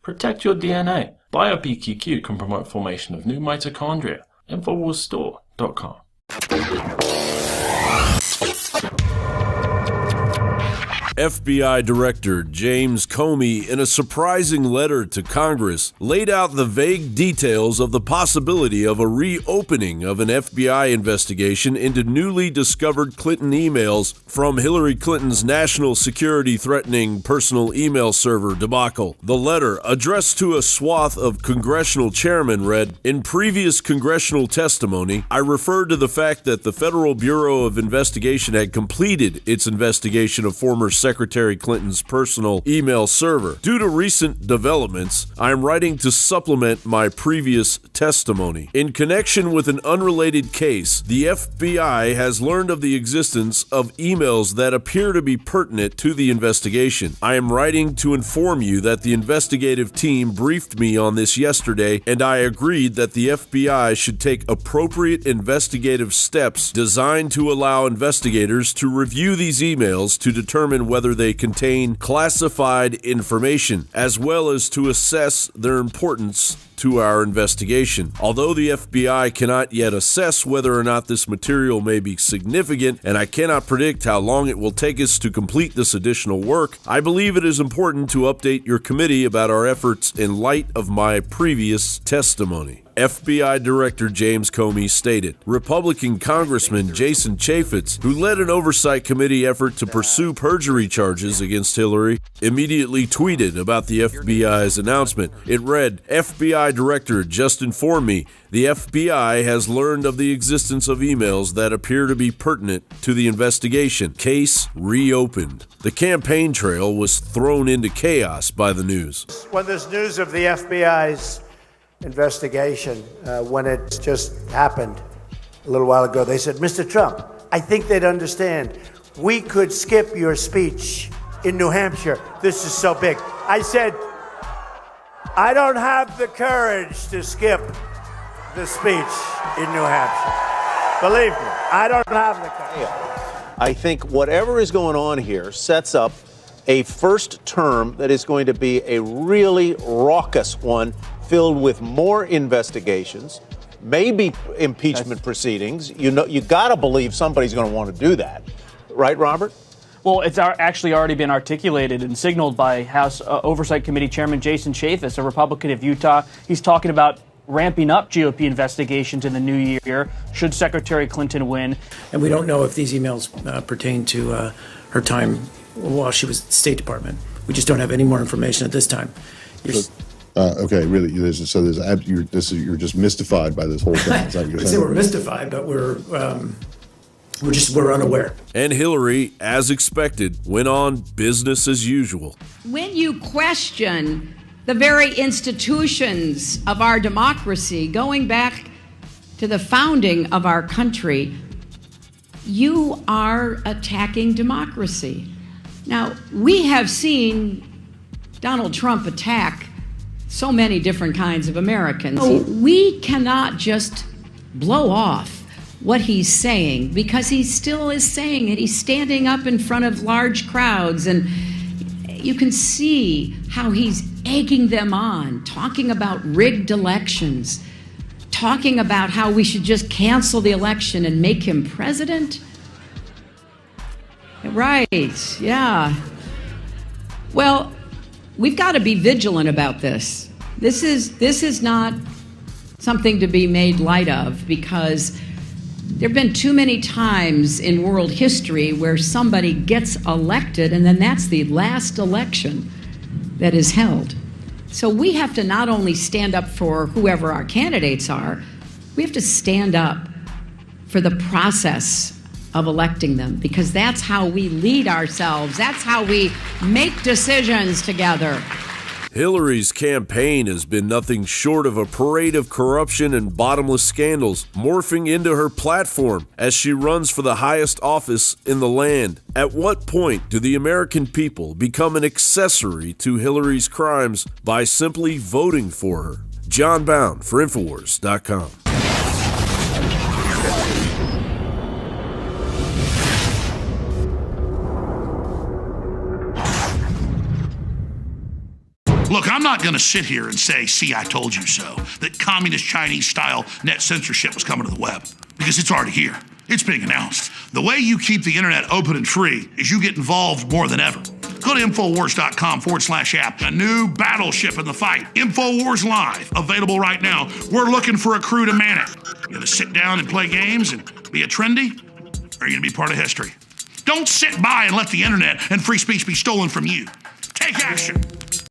Protect your DNA. BioPQQ can promote formation of new mitochondria. Infowarsstore.com. FBI Director James Comey, in a surprising letter to Congress, laid out the vague details of the possibility of a reopening of an FBI investigation into newly discovered Clinton emails from Hillary Clinton's national security threatening personal email server debacle. The letter, addressed to a swath of congressional chairmen, read, "In previous congressional testimony, I referred to the fact that the Federal Bureau of Investigation had completed its investigation of former Secretary Clinton's personal email server. Due to recent developments, I am writing to supplement my previous testimony. In connection with an unrelated case, the FBI has learned of the existence of emails that appear to be pertinent to the investigation. I am writing to inform you that the investigative team briefed me on this yesterday, and I agreed that the FBI should take appropriate investigative steps designed to allow investigators to review these emails to determine whether they contain classified information, as well as to assess their importance to our investigation. Although the FBI cannot yet assess whether or not this material may be significant, and I cannot predict how long it will take us to complete this additional work, I believe it is important to update your committee about our efforts in light of my previous testimony." FBI Director James Comey stated. Republican Congressman Jason Chaffetz, who led an oversight committee effort to pursue perjury charges against Hillary, immediately tweeted about the FBI's announcement. It read, "FBI Director just informed me the FBI has learned of the existence of emails that appear to be pertinent to the investigation. Case reopened." The campaign trail was thrown into chaos by the news. When there's news of the FBI's investigation, when it just happened a little while ago, they said, "Mr. Trump, I think they'd understand. We could skip your speech in New Hampshire. This is so big." I said, I don't have the courage to skip the speech in New Hampshire. Believe me, I don't have the courage. I think whatever is going on here sets up a first term that is going to be a really raucous one, filled with more investigations, maybe impeachment proceedings. You know, you got to believe somebody's going to want to do that. Right, Robert? Well, it's actually already been articulated and signaled by House Oversight Committee Chairman Jason Chaffetz, a Republican of Utah. He's talking about ramping up GOP investigations in the new year, should Secretary Clinton win. And we don't know if these emails pertain to her time while she was at the State Department. We just don't have any more information at this time. Okay, really. You're just mystified by this whole thing. I would say we're mystified, but we're unaware. And Hillary, as expected, went on business as usual. When you question the very institutions of our democracy, going back to the founding of our country, you are attacking democracy. Now, we have seen Donald Trump attack so many different kinds of Americans. We cannot just blow off what he's saying, because he still is saying it. He's standing up in front of large crowds, and you can see how he's egging them on, talking about rigged elections, talking about how we should just cancel the election and make him president. Right, yeah. Well, we've got to be vigilant about this. This is not something to be made light of, because there have been too many times in world history where somebody gets elected and then that's the last election that is held. So we have to not only stand up for whoever our candidates are, we have to stand up for the process of electing them, because that's how we lead ourselves. That's how we make decisions together. Hillary's campaign has been nothing short of a parade of corruption and bottomless scandals, morphing into her platform as she runs for the highest office in the land. At what point do the American people become an accessory to Hillary's crimes by simply voting for her? John Bound for Infowars.com. Look, I'm not going to sit here and say, see, I told you so, that communist Chinese-style net censorship was coming to the web, because it's already here. It's being announced. The way you keep the internet open and free is you get involved more than ever. Go to Infowars.com/app. A new battleship in the fight. Infowars Live, available right now. We're looking for a crew to man it. You going to sit down and play games and be a trendy? Or are you going to be part of history? Don't sit by and let the internet and free speech be stolen from you. Take action.